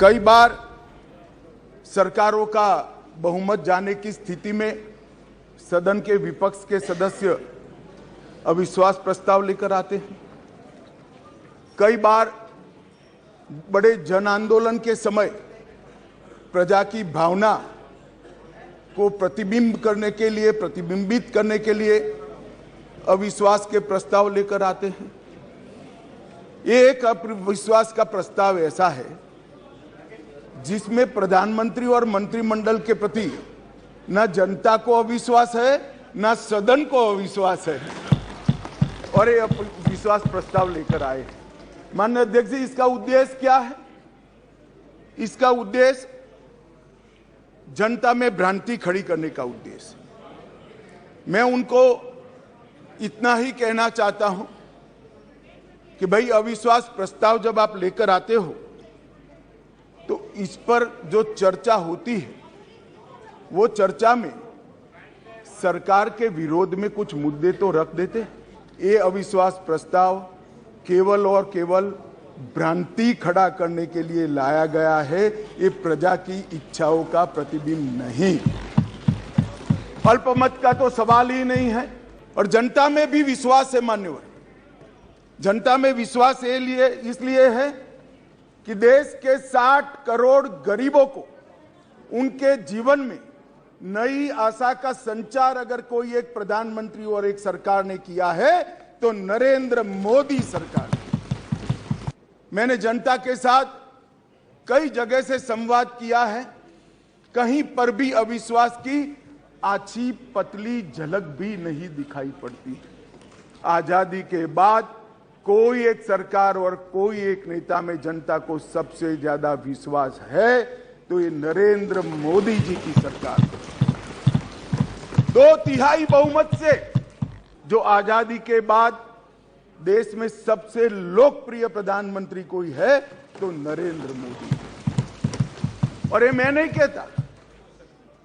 कई बार सरकारों का बहुमत जाने की स्थिति में सदन के विपक्ष के सदस्य अविश्वास प्रस्ताव लेकर आते हैं। कई बार बड़े जन आंदोलन के समय प्रजा की भावना को प्रतिबिंबित करने के लिए अविश्वास के प्रस्ताव लेकर आते हैं। ये एक अविश्वास का प्रस्ताव ऐसा है जिसमें प्रधानमंत्री और मंत्रिमंडल के प्रति न जनता को अविश्वास है न सदन को अविश्वास है, और ये अविश्वास प्रस्ताव लेकर आए। माननीय अध्यक्ष जी, इसका उद्देश्य क्या है? इसका उद्देश्य जनता में भ्रांति खड़ी करने का उद्देश्य। मैं उनको इतना ही कहना चाहता हूं कि भाई, अविश्वास प्रस्ताव जब आप लेकर आते हो तो इस पर जो चर्चा होती है वो चर्चा में सरकार के विरोध में कुछ मुद्दे तो रख देते हैं। ये अविश्वास प्रस्ताव केवल और केवल भ्रांति खड़ा करने के लिए लाया गया है। ये प्रजा की इच्छाओं का प्रतिबिंब नहीं। अल्पमत का तो सवाल ही नहीं है, और जनता में भी विश्वास है मान्यवर। जनता में विश्वास इसलिए है कि देश के 60 करोड़ गरीबों को उनके जीवन में नई आशा का संचार अगर कोई एक प्रधानमंत्री और एक सरकार ने किया है तो नरेंद्र मोदी सरकार। मैंने जनता के साथ कई जगह से संवाद किया है, कहीं पर भी अविश्वास की आछी पतली झलक भी नहीं दिखाई पड़ती। आजादी के बाद कोई एक सरकार और कोई एक नेता में जनता को सबसे ज्यादा विश्वास है तो ये नरेंद्र मोदी जी की सरकार। 2/3 बहुमत से जो आजादी के बाद देश में सबसे लोकप्रिय प्रधानमंत्री कोई है तो नरेंद्र मोदी। और ये मैं नहीं कहता,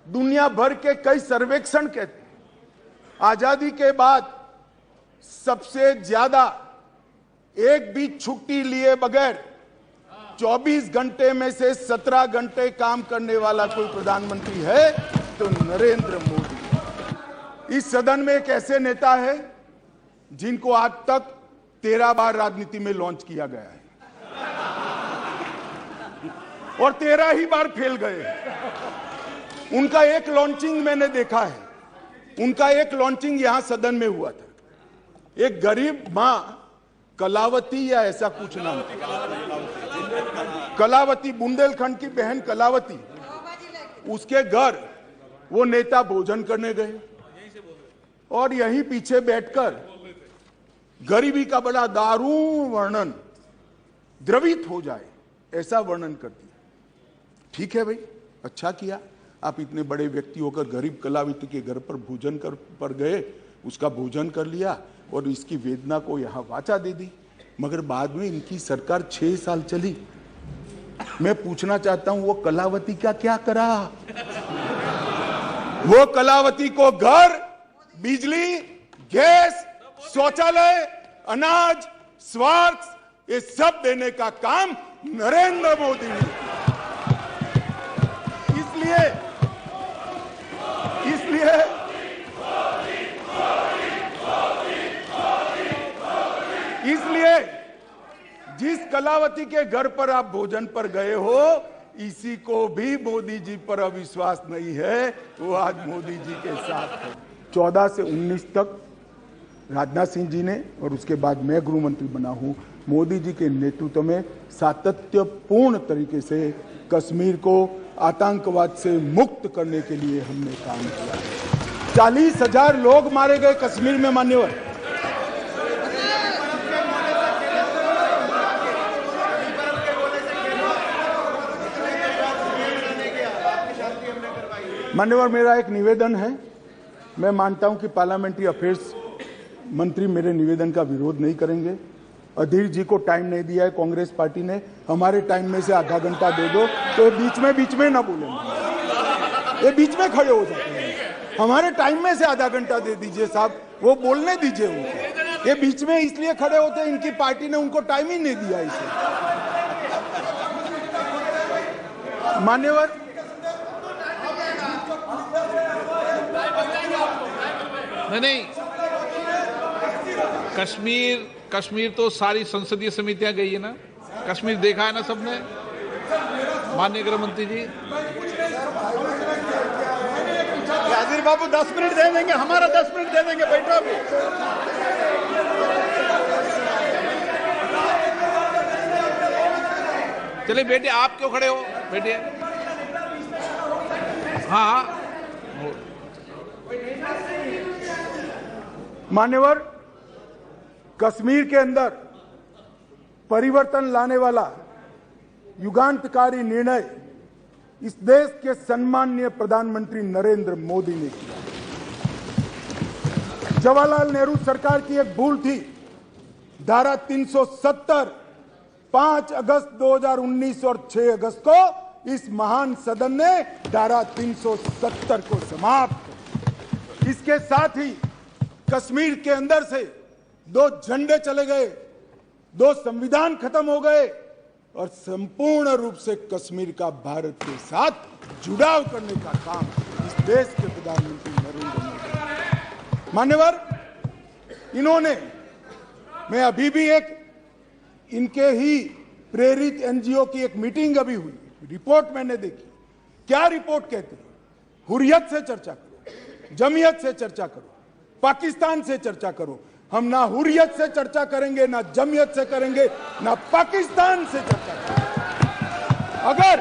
दुनिया भर के कई सर्वेक्षण कहते हैं आजादी के बाद सबसे ज्यादा एक भी छुट्टी लिए बगैर 24 घंटे में से 17 घंटे काम करने वाला कोई प्रधानमंत्री है तो नरेंद्र मोदी। इस सदन में एक ऐसे नेता है जिनको आज तक 13 बार राजनीति में लॉन्च किया गया है और 13 ही बार फेल गए। उनका एक लॉन्चिंग मैंने देखा है, उनका एक लॉन्चिंग यहां सदन में हुआ था। एक गरीब मां कलावती या ऐसा कुछ नाम, कलावती, बुंदेलखंड की बहन कलावती, उसके घर वो नेता भोजन करने गए और यहीं पीछे बैठकर गरीबी का बड़ा दारुण वर्णन, द्रवित हो जाए ऐसा वर्णन कर दिया। ठीक है भाई, अच्छा किया, आप इतने बड़े व्यक्ति होकर गरीब कलावती के घर पर भोजन पर गए, उसका भोजन कर लिया और इसकी वेदना को यहां वाचा दे दी। मगर बाद में इनकी सरकार 6 साल चली। मैं पूछना चाहता हूं वो कलावती का क्या करा? वो कलावती को घर, बिजली, गैस, शौचालय, अनाज, स्वास्थ्य, ये सब देने का काम नरेंद्र मोदी ने। इसलिए जिस कलावती के घर पर आप भोजन पर गए हो, इसी को भी मोदी जी पर अविश्वास नहीं है, वो आज मोदी जी के साथ है। 14 से 19 तक राजनाथ सिंह जी ने और उसके बाद मैं गृह मंत्री बना हूं, मोदी जी के नेतृत्व में सातत्यपूर्ण तरीके से कश्मीर को आतंकवाद से मुक्त करने के लिए हमने काम किया। 40,000 लोग मारे गए कश्मीर में मान्यवर। मान्यवर, मेरा एक निवेदन है। मैं मानता हूं कि पार्लियामेंट्री अफेयर्स मंत्री मेरे निवेदन का विरोध नहीं करेंगे। अधीर जी को टाइम नहीं दिया है कांग्रेस पार्टी ने, हमारे टाइम में से आधा घंटा दे दो तो बीच में ना बोलेंगे, ये बीच में खड़े हो जाते हैं। हमारे टाइम में से आधा घंटा दे दीजिए साहब, वो बोलने दीजिए उनको। ये बीच में इसलिए खड़े होते हैं, इनकी पार्टी ने उनको टाइम ही नहीं दिया इसे। मान्यवर, नहीं, कश्मीर तो सारी संसदीय समितियां गई है ना, कश्मीर देखा है ना सबने, माननीय गृह मंत्री जी। याजिर बाबू 10 मिनट दे देंगे, हमारा 10 मिनट दे देंगे, बैठो अभी। चलिए बेटे, आप क्यों खड़े हो, बैठिए। हाँ, मान्यवर, कश्मीर के अंदर परिवर्तन लाने वाला युगांतकारी निर्णय इस देश के सम्माननीय प्रधानमंत्री नरेंद्र मोदी ने किया। जवाहरलाल नेहरू सरकार की एक भूल थी। धारा 370 5 अगस्त 2019 और 6 अगस्त को इस महान सदन ने धारा 370 को समाप्त। इसके साथ ही कश्मीर के अंदर से 2 झंडे चले गए, 2 संविधान खत्म हो गए और संपूर्ण रूप से कश्मीर का भारत के साथ जुड़ाव करने का काम इस देश के प्रधानमंत्री नरेंद्र मोदी। मान्यवर, इन्होंने, मैं अभी भी एक इनके ही प्रेरित एनजीओ की एक मीटिंग अभी हुई, रिपोर्ट मैंने देखी। क्या रिपोर्ट कहते हैं? हुर्रियत से चर्चा करो, जमीयत से चर्चा करो, पाकिस्तान से चर्चा करो। हम ना हुर्रियत से चर्चा करेंगे, ना जमीयत से करेंगे, ना पाकिस्तान से चर्चा करेंगे। अगर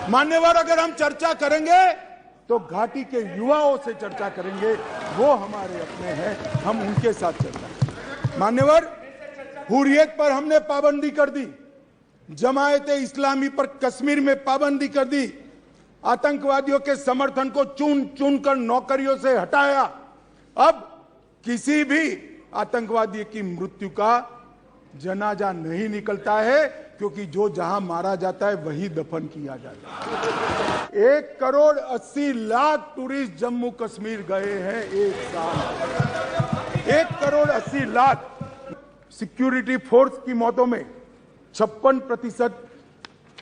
मान्यवर, अगर हम चर्चा करेंगे तो घाटी के युवाओं से चर्चा करेंगे, वो हमारे अपने हैं, हम उनके साथ चर्चा करेंगे। मान्यवर, हुर्रियत पर हमने पाबंदी कर दी, जमायते इस्लामी पर कश्मीर में पाबंदी कर दी, आतंकवादियों के समर्थन को चुन चुन कर नौकरियों से हटाया। अब किसी भी आतंकवादी की मृत्यु का जनाजा नहीं निकलता है, क्योंकि जो जहां मारा जाता है वही दफन किया जाता है। 1,80,00,000 टूरिस्ट जम्मू कश्मीर गए हैं एक साल। 1,80,00,000। सिक्योरिटी फोर्स की मौतों में 56%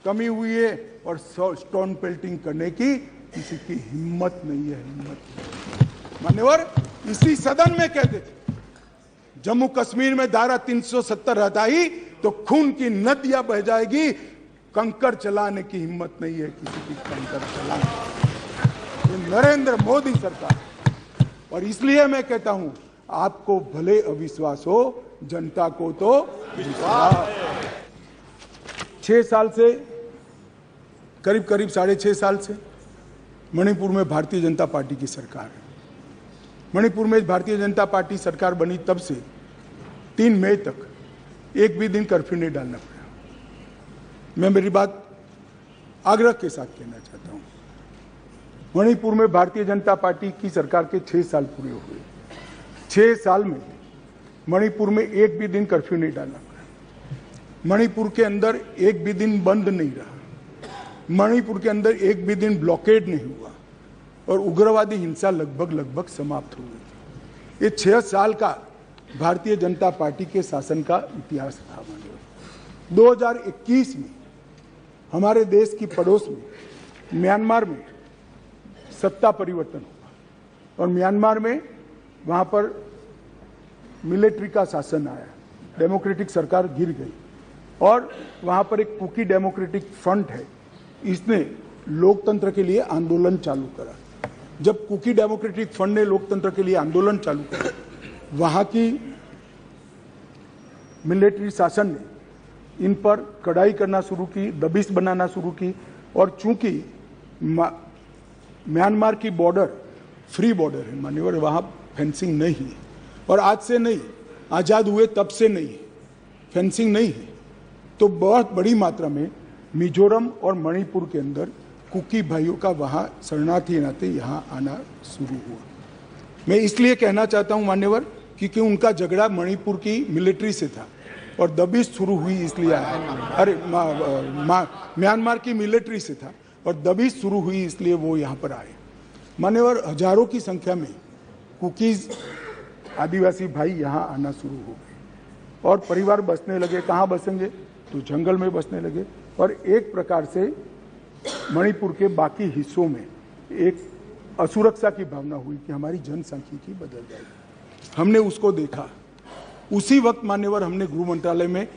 कमी हुई है और स्टोन पेल्टिंग करने की किसी की हिम्मत नहीं है, हिम्मत। मान्यवर, इसी सदन में कहते थे जम्मू कश्मीर में धारा 370 हटाई तो खून की नदियां बह जाएगी, कंकड़ चलाने की हिम्मत नहीं है किसी की कंकड़ चलाने। ये नरेंद्र मोदी सरकार, और इसलिए मैं कहता हूं, आपको भले अविश्वास हो, जनता को तो विश्वास। 6 साल से, करीब 6.5 साल से मणिपुर में भारतीय जनता पार्टी की सरकार है। मणिपुर में भारतीय जनता पार्टी सरकार बनी तब से 3 मई तक एक भी दिन कर्फ्यू नहीं डालना पड़ा। मैं मेरी बात आग्रह के साथ कहना चाहता हूं, मणिपुर में भारतीय जनता पार्टी की सरकार के 6 साल पूरे हुए। 6 साल में मणिपुर में एक भी दिन कर्फ्यू नहीं डालना पड़ा। मणिपुर के अंदर एक भी दिन बंद नहीं रहा, मणिपुर के अंदर एक भी दिन ब्लॉकेड नहीं हुआ और उग्रवादी हिंसा लगभग समाप्त हो गई। ये 6 साल का भारतीय जनता पार्टी के शासन का इतिहास था। 2021 में हमारे देश की पड़ोस में म्यांमार में सत्ता परिवर्तन हुआ और म्यांमार में वहां पर मिलिट्री का शासन आया, डेमोक्रेटिक सरकार गिर गई और वहां पर एक कुकी डेमोक्रेटिक फ्रंट है, इसने लोकतंत्र के लिए आंदोलन चालू करा। जब कुकी डेमोक्रेटिक फ्रंट ने लोकतंत्र के लिए आंदोलन चालू करा, वहां की मिलिट्री शासन ने इन पर कड़ाई करना शुरू की, दबिश बनाना शुरू की और चूंकि म्यांमार की बॉर्डर फ्री बॉर्डर है मान्यवर, वहां फेंसिंग नहीं है और आज से नहीं, आजाद हुए तब से नहीं है, फेंसिंग नहीं है, तो बहुत बड़ी मात्रा में मिजोरम और मणिपुर के अंदर कुकी भाइयों का वहां शरणार्थी नाते यहां आना शुरू हुआ। मैं इसलिए कहना चाहता हूं मान्यवर, क्योंकि उनका झगड़ा मणिपुर की मिलिट्री से था और दबिश शुरू हुई इसलिए आया। अरे म्यांमार की मिलिट्री से था और दबिश शुरू हुई इसलिए वो यहां पर आए। मान्यवर, हजारों की संख्या में कुकीज आदिवासी भाई यहां आना शुरू हो गए। और परिवार बसने लगे। कहाँ बसेंगे? तो जंगल में बसने लगे। और एक प्रकार से मणिपुर के बाकी हिस्सों में एक असुरक्षा की भावना हुई कि हमारी जनसांख्यिकी बदल जाएगी। हमने उसको देखा। उसी वक्त मान्यवर हमने गृह मंत्रालय में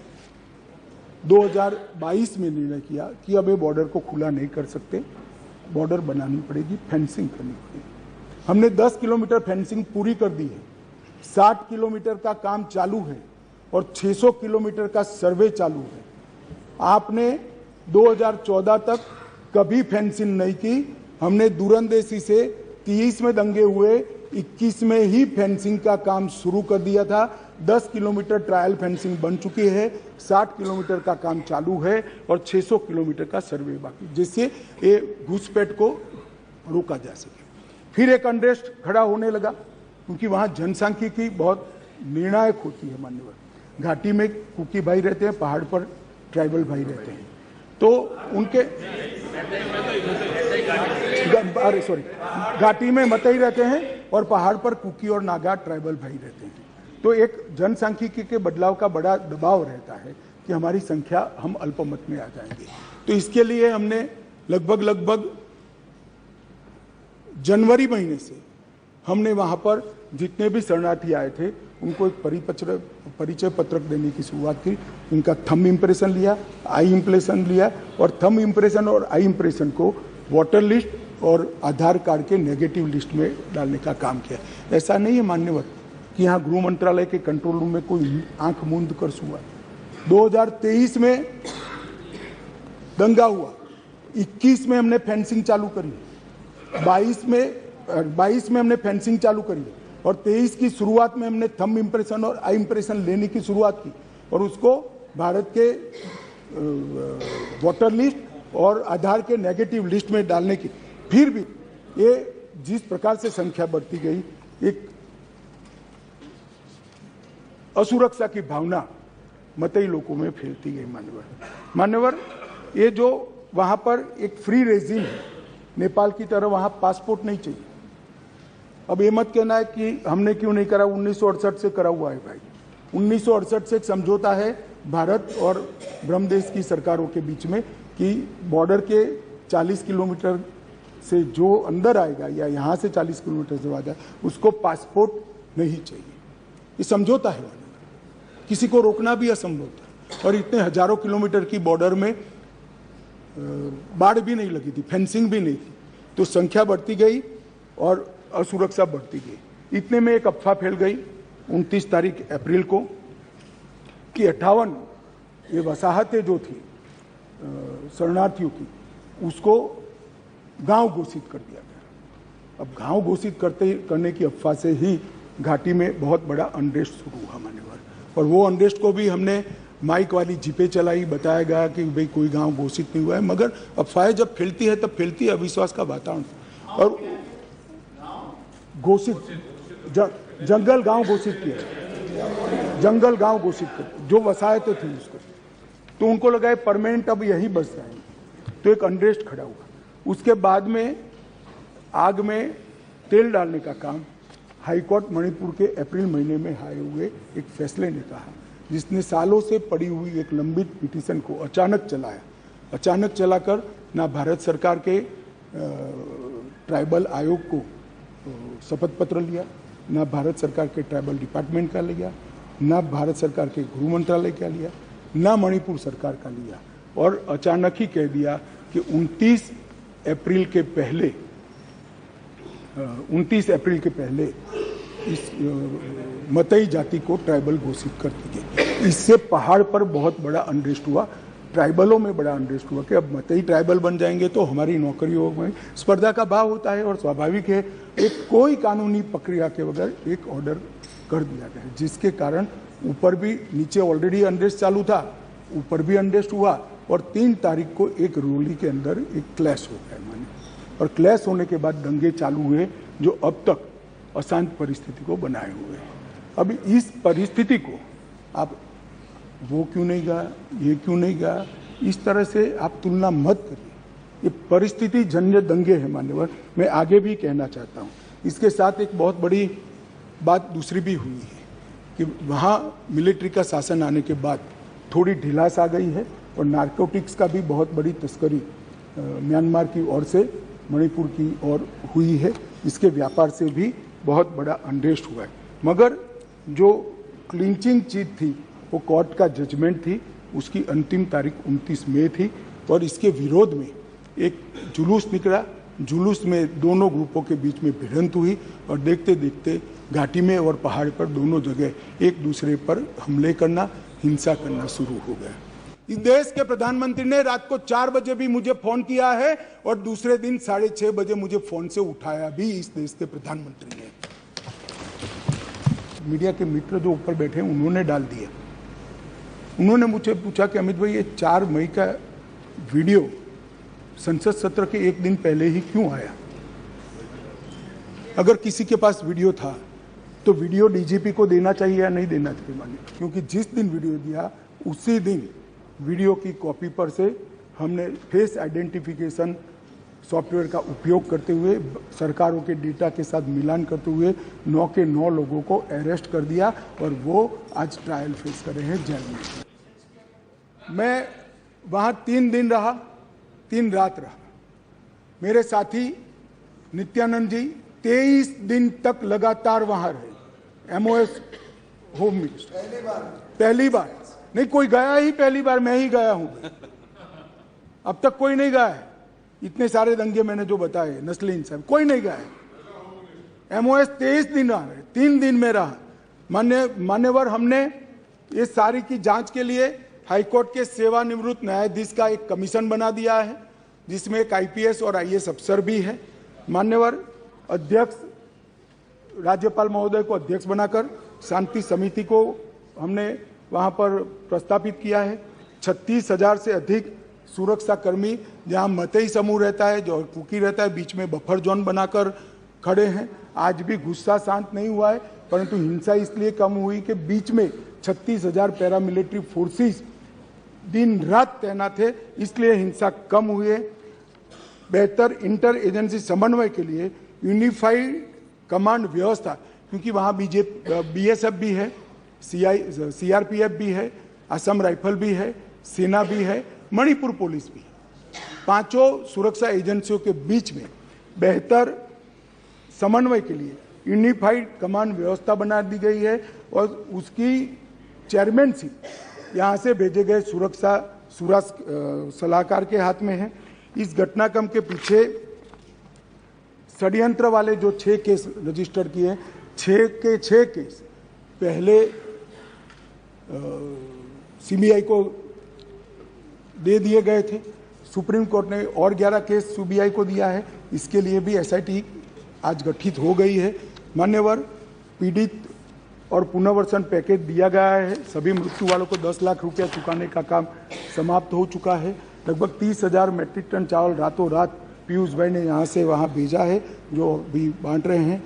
2022 में निर्णय किया कि अब ये बॉर्डर को खुला नहीं कर सकते, बॉर्डर बनानी पड़ेगी, फेंसिंग करनी पड़ेगी। हमने 10 किलोमीटर फेंसिंग पूरी कर दी है, 60 किलोमीटर का काम चालू है और 600 किलोमीटर का सर्वे चालू है। आपने 2014 तक कभी फेंसिंग नहीं की। हमने दूरंदेशी से 30 में दंगे हुए, 21 में ही फेंसिंग का काम शुरू कर दिया था। 10 किलोमीटर ट्रायल फेंसिंग बन चुकी है, 60 किलोमीटर का काम चालू है और 600 किलोमीटर का सर्वे बाकी, जिससे ये घुसपैठ को रोका जा सके। फिर एक अनरेस्ट खड़ा होने लगा, क्योंकि वहां जनसांख्यिकी बहुत निर्णायक होती है मान्यवर। घाटी में कुकी भाई रहते हैं, पहाड़ पर ट्राइबल भाई रहते हैं, तो उनके घाटी में मतई रहते हैं और पहाड़ पर कुकी और नागा ट्राइबल भाई रहते हैं। तो एक जनसांख्यिकी के बदलाव का बड़ा दबाव रहता है कि हमारी संख्या, हम अल्पमत में आ जाएंगे। तो इसके लिए हमने लगभग जनवरी महीने से हमने वहां पर जितने भी शरणार्थी आए थे उनको एक परिचय पत्रक देने की शुरुआत की। उनका थंब इम्प्रेशन लिया, आई इम्प्रेशन लिया और थंब इम्प्रेशन और आई इम्प्रेशन को वोटर लिस्ट और आधार कार्ड के नेगेटिव लिस्ट में डालने का काम किया। ऐसा नहीं है मान्यवर कि यहाँ गृह मंत्रालय के कंट्रोल रूम में कोई आंख मूंद कर हुआ। 2023 में दंगा हुआ, 21 में हमने फेंसिंग चालू करी, 22 में हमने फेंसिंग चालू करी और 23 की शुरुआत में हमने थंब इम्प्रेशन और आई इम्प्रेशन लेने की शुरुआत की और उसको भारत के वोटर लिस्ट और आधार के नेगेटिव लिस्ट में डालने की। फिर भी ये जिस प्रकार से संख्या बढ़ती गई, एक असुरक्षा की भावना मतई लोगों में फैलती गई मान्यवर। ये जो वहां पर एक फ्री रेजिम है, नेपाल की तरह वहां पासपोर्ट नहीं चाहिए। अब ये मत कहना है कि हमने क्यों नहीं करा, 1968 से करा हुआ है भाई। 1968 से एक समझौता है भारत और ब्रह्मदेश की सरकारों के बीच में कि बॉर्डर के 40 किलोमीटर से जो अंदर आएगा या यहाँ से 40 किलोमीटर से आएगा उसको पासपोर्ट नहीं चाहिए। ये समझौता है, किसी को रोकना भी असंभव था। और इतने हजारों किलोमीटर की बॉर्डर में बाढ़ भी नहीं लगी थी, फेंसिंग भी नहीं थी, तो संख्या बढ़ती गई और असुरक्षा बढ़ती गई। इतने में एक अफवाह फैल गई 29 तारीख अप्रैल को कि 58 ये वसाहतें जो थी शरणार्थियों की, उसको गांव घोषित कर दिया गया। अब गांव घोषित करने की अफवाह से ही घाटी में बहुत बड़ा अनरेस्ट शुरू हुआ मान्यवर। और वो अनरेस्ट को भी हमने माइक वाली जीपे चलाई, बताया गया कि भाई कोई गांव घोषित नहीं हुआ है, मगर अफवाहें जब फैलती है तब फैलती है अविश्वास का वातावरण। और घोषित जंगल गांव घोषित किया, जंगल गांव घोषित कर जो वसाहतें थी उसको, तो उनको लगा है परमानेंट अब यही बस जाएंगे, तो एक अनरेस्ट खड़ा हुआ। उसके बाद में आग में तेल डालने का काम हाईकोर्ट मणिपुर के अप्रैल महीने में आए हुए एक फैसले ने कहा, जिसने सालों से पड़ी हुई एक लंबित पिटीशन को अचानक चलाया। अचानक चलाकर ना भारत सरकार के ट्राइबल आयोग को शपथ पत्र लिया, ना भारत सरकार के ट्राइबल डिपार्टमेंट का लिया, ना भारत सरकार के गृह मंत्रालय का लिया, ना मणिपुर सरकार का लिया, और अचानक ही कह दिया कि 29 अप्रैल के पहले इस मतई जाति को ट्राइबल घोषित कर दी गई। इससे पहाड़ पर बहुत बड़ा अनरेस्ट हुआ, ट्राइबलों में बड़ा अनरेस्ट हुआ कि अब मतई ट्राइबल बन जाएंगे तो हमारी नौकरियों में स्पर्धा का भाव होता है और स्वाभाविक है। एक कोई कानूनी प्रक्रिया के बगैर एक ऑर्डर कर दिया गया, जिसके कारण ऊपर भी, नीचे ऑलरेडी अनरेस्ट चालू था, ऊपर भी अनरेस्ट हुआ और 3 तारीख को एक रोली के अंदर एक क्लैश हो गया माने, और क्लैश होने के बाद दंगे चालू हुए जो अब तक अशांत परिस्थिति को बनाए हुए हैं। अब इस परिस्थिति को आप वो क्यों नहीं गया, ये क्यों नहीं गया, इस तरह से आप तुलना मत करिए। ये परिस्थिति जन्य दंगे हैं मान्यवर। मैं आगे भी कहना चाहता हूँ, इसके साथ एक बहुत बड़ी बात दूसरी भी हुई है कि वहाँ मिलिट्री का शासन आने के बाद थोड़ी ढिलास आ गई है और नारकोटिक्स का भी बहुत बड़ी तस्करी म्यांमार की ओर से मणिपुर की ओर हुई है। इसके व्यापार से भी बहुत बड़ा अनरेस्ट हुआ है। मगर जो क्लिंचिंग चीज थी वो कोर्ट का जजमेंट थी, उसकी अंतिम तारीख 29 मई थी और इसके विरोध में एक जुलूस निकला। जुलूस में दोनों ग्रुपों के बीच में भिड़ंत हुई और देखते देखते घाटी में और पहाड़ पर दोनों जगह एक दूसरे पर हमले करना, हिंसा करना शुरू हो गया। इस देश के प्रधानमंत्री ने रात को 4 बजे भी मुझे फोन किया है और दूसरे दिन 6:30 बजे मुझे फोन से उठाया भी इस देश के प्रधानमंत्री ने। मीडिया के मित्र जो ऊपर बैठे हैं उन्होंने डाल दिया। उन्होंने मुझे पूछा कि अमित भाई ये 4 मई का वीडियो संसद सत्र के एक दिन पहले ही क्यों आया? अगर किसी के पास वीडियो था तो वीडियो डीजीपी को देना चाहिए या नहीं देना चाहिए मानिए, क्योंकि जिस दिन वीडियो दिया उसी दिन वीडियो की कॉपी पर से हमने फेस आइडेंटिफिकेशन सॉफ्टवेयर का उपयोग करते हुए सरकारों के डेटा के साथ मिलान करते हुए 9 के 9 लोगों को अरेस्ट कर दिया और वो आज ट्रायल फेस कर रहे हैं जेल में। मैं वहाँ 3 दिन रहा, 3 रात रहा। मेरे साथी नित्यानंद जी 23 दिन तक लगातार वहाँ रहे। MOS होम मिनिस्टर पहली बार नहीं कोई गया ही, पहली बार मैं ही गया हूं। अब तक कोई नहीं गया है। इतने सारे दंगे मैंने जो बताए नस्ली हिंसा, कोई नहीं गया है। MOS 23 दिन रहा, 3 दिन में रहा। मान्यवर हमने ये सारी की जांच के लिए हाईकोर्ट के सेवानिवृत्त न्यायाधीश का एक कमीशन बना दिया है, जिसमें एक IPS और IAS अफसर भी है। मान्यवर अध्यक्ष राज्यपाल महोदय को अध्यक्ष बनाकर शांति समिति को हमने वहां पर प्रस्तापित किया है। 36,000 से अधिक सुरक्षा कर्मी जहां मतई समूह रहता है, जो कुकी रहता है, बीच में बफर जोन बनाकर खड़े हैं। आज भी गुस्सा शांत नहीं हुआ है, परंतु हिंसा इसलिए कम हुई कि बीच में 36,000 पैरामिलिट्री फोर्सेस दिन रात तैनात थे, इसलिए हिंसा कम हुई है। बेहतर इंटर एजेंसी समन्वय के लिए यूनिफाइड कमांड व्यवस्था, क्योंकि वहां BSF भी है, CRPF भी है, असम राइफल भी है, सेना भी है, मणिपुर पुलिस भी है। 5 सुरक्षा एजेंसियों के बीच में बेहतर समन्वय के लिए यूनिफाइड कमांड व्यवस्था बना दी गई है और उसकी चेयरमैनशिप यहाँ से भेजे गए सुरक्षा सलाहकार के हाथ में है। इस घटनाक्रम के पीछे षड्यंत्र वाले जो 6 केस रजिस्टर किए, 6 के 6 केस पहले CBI को दे दिए गए थे। सुप्रीम कोर्ट ने और 11 केस CBI को दिया है। इसके लिए भी SIT आज गठित हो गई है। मान्यवर पीड़ित और पुनर्वसन पैकेज दिया गया है। सभी मृत्यु वालों को 10 लाख रुपया चुकाने का काम समाप्त हो चुका है। लगभग 30,000 मेट्रिक टन चावल रातों रात पीयूष भाई ने यहाँ से वहाँ भेजा है, जो भी बांट रहे हैं।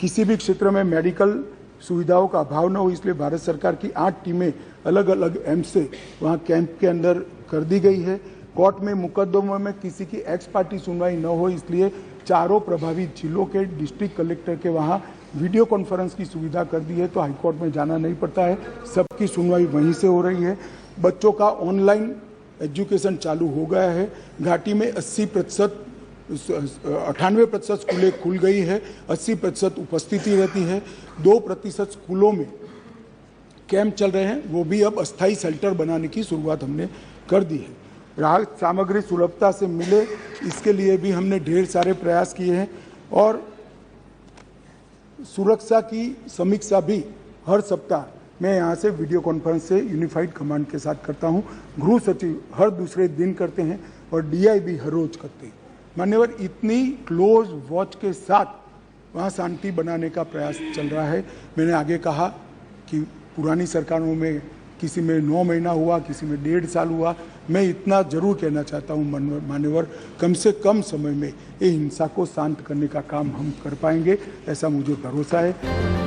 किसी भी क्षेत्र में मेडिकल सुविधाओं का अभाव न हो, इसलिए भारत सरकार की 8 टीमें अलग अलग एम्स से वहाँ कैंप के अंदर कर दी गई है। कोर्ट में मुकदमों में किसी की एक्स पार्टी सुनवाई न हो, इसलिए चारों प्रभावित जिलों के डिस्ट्रिक्ट कलेक्टर के वहाँ वीडियो कॉन्फ्रेंस की सुविधा कर दी है, तो हाईकोर्ट में जाना नहीं पड़ता है, सबकी सुनवाई वहीं से हो रही है। बच्चों का ऑनलाइन एजुकेशन चालू हो गया है। घाटी में 98% स्कूलें खुल गई है, 80% उपस्थिति रहती है। 2% स्कूलों में कैंप चल रहे हैं, वो भी अब अस्थायी शेल्टर बनाने की शुरुआत हमने कर दी है। राहत सामग्री सुलभता से मिले, इसके लिए भी हमने ढेर सारे प्रयास किए हैं और सुरक्षा की समीक्षा भी हर सप्ताह मैं यहाँ से वीडियो कॉन्फ्रेंस से यूनिफाइड कमांड के साथ करता हूँ। गृह सचिव हर दूसरे दिन करते हैं और DI भी हर रोज करते हैं। मान्यवर इतनी क्लोज वॉच के साथ वहाँ शांति बनाने का प्रयास चल रहा है। मैंने आगे कहा कि पुरानी सरकारों में किसी में 9 महीना हुआ, किसी में 1.5 साल हुआ। मैं इतना जरूर कहना चाहता हूँ मान्यवर, कम से कम समय में ये हिंसा को शांत करने का काम हम कर पाएंगे, ऐसा मुझे भरोसा है।